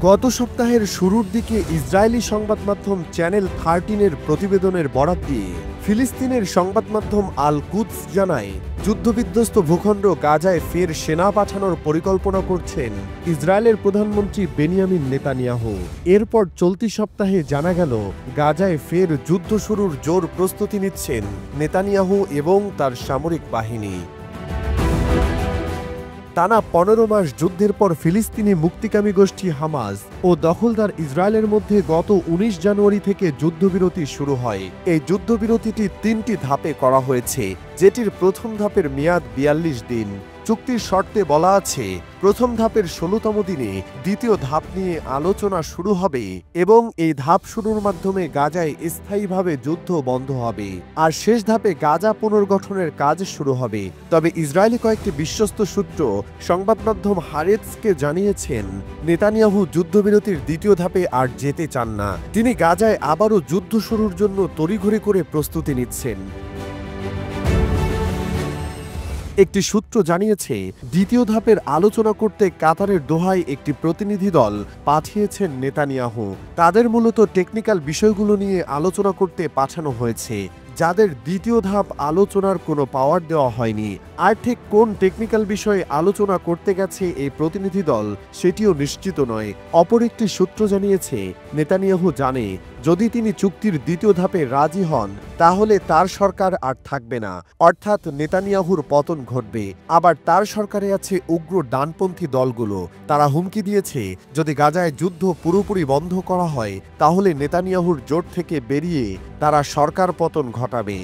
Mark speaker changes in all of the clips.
Speaker 1: গত সপ্তাহের শুরুর দিকে ইসরায়েলি সংবাদ মাধ্যম চ্যানেল 13-এর প্রতিবেদনের বরাত দিয়ে ফিলিস্তিনের সংবাদ মাধ্যম আল কুদস জানায়, যুদ্ধবিধ্বস্ত ভূখণ্ড গাজায় ফের সেনা পাঠানোর পরিকল্পনা করছেন ইসরায়েলের প্রধানমন্ত্রী বেনিয়ামিন নেতানিয়াহু। এরপর চলতি সপ্তাহে জানা গেল, গাজায় ফের যুদ্ধ শুরুর জোর প্রস্তুতি নিচ্ছেন নেতানিয়াহু এবং তার সামরিক বাহিনী। টানা 15 মাস যুদ্ধের পর ফিলিস্তিনি মুক্তিকামী গোষ্ঠী হামাস ও দখলদার ইসরায়েলের মধ্যে গত 19 জানুয়ারি থেকে যুদ্ধবিরতি শুরু হয়। এই যুদ্ধবিরতিটি 3টি ধাপে করা হয়েছে, যেটির প্রথম ধাপের মেয়াদ 42 দিন। চুক্তির শর্তে বলা আছে, প্রথম ধাপের 16তম দিনে দ্বিতীয় ধাপ নিয়ে আলোচনা শুরু হবে এবং এই ধাপ শুরুর মাধ্যমে গাজায় স্থায়ীভাবে যুদ্ধ বন্ধ হবে, আর শেষ ধাপে গাজা পুনর্গঠনের কাজ শুরু হবে। তবে ইসরায়েলি কয়েকটি বিশ্বস্ত সূত্র সংবাদ মাধ্যম হারেতসকে জানিয়েছেন, নেতানিয়াহু যুদ্ধবিরতির দ্বিতীয় ধাপে আর যেতে চান না। তিনি গাজায় আবারও যুদ্ধ শুরুর জন্য তড়িঘড়ি করে প্রস্তুতি নিচ্ছেন। একটি সূত্র জানিয়েছে, দ্বিতীয় ধাপের আলোচনা করতে কাতারের দোহায় একটি প্রতিনিধি দল পাঠিয়েছেন নেতানিয়াহু। তাদের মূলত টেকনিক্যাল বিষয়গুলো নিয়ে আলোচনা করতে পাঠানো হয়েছে, যাদের দ্বিতীয় ধাপ আলোচনার কোনো পাওয়ার দেওয়া হয়নি। আর ঠিক কোন টেকনিক্যাল বিষয়ে আলোচনা করতে গেছে এই প্রতিনিধি দল, সেটিও নিশ্চিত নয়। অপর একটি সূত্র জানিয়েছে, নেতানিয়াহু জানে, যদি তিনি চুক্তির দ্বিতীয় ধাপে রাজি হন, তাহলে তার সরকার আর থাকবে না, অর্থাৎ নেতানিয়াহুর পতন ঘটবে। আবার তার সরকারে আছে উগ্র ডানপন্থী দলগুলো। তারা হুমকি দিয়েছে, যদি গাজায় যুদ্ধ পুরোপুরি বন্ধ করা হয়, তাহলে নেতানিয়াহুর জোট থেকে বেরিয়ে তারা সরকার পতন ঘটাবে।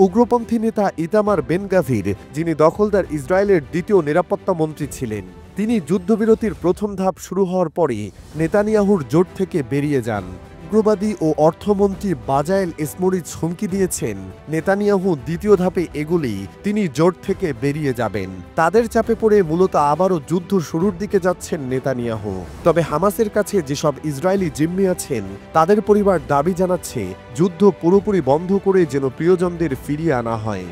Speaker 1: উগ্রপন্থী নেতা ইতামার বেন গাভির, যিনি দখলদার ইসরায়েলের দ্বিতীয় নিরাপত্তা মন্ত্রী ছিলেন, তিনি যুদ্ধবিরতির প্রথম ধাপ শুরু হওয়ার পরে নেতানিয়াহুর জোট থেকে বেরিয়ে যান। উগ্রবাদী ও অর্থমন্ত্রী বাজায়েল স্মোট্রিচ হুমকি দিয়েছেন, নেতানিয়াহু দ্বিতীয় ধাপে এগুলি তিনি জোট থেকে বেরিয়ে যাবেন। তাদের চাপে পড়ে মূলত আবারও যুদ্ধ শুরুর দিকে যাচ্ছেন নেতানিয়াহু। তবে হামাসের কাছে যেসব ইসরায়েলি জিম্মি আছেন, তাদের পরিবার দাবি জানাচ্ছে, যুদ্ধ পুরোপুরি বন্ধ করে যেন প্রিয়জনদের ফিরিয়ে আনা হয়।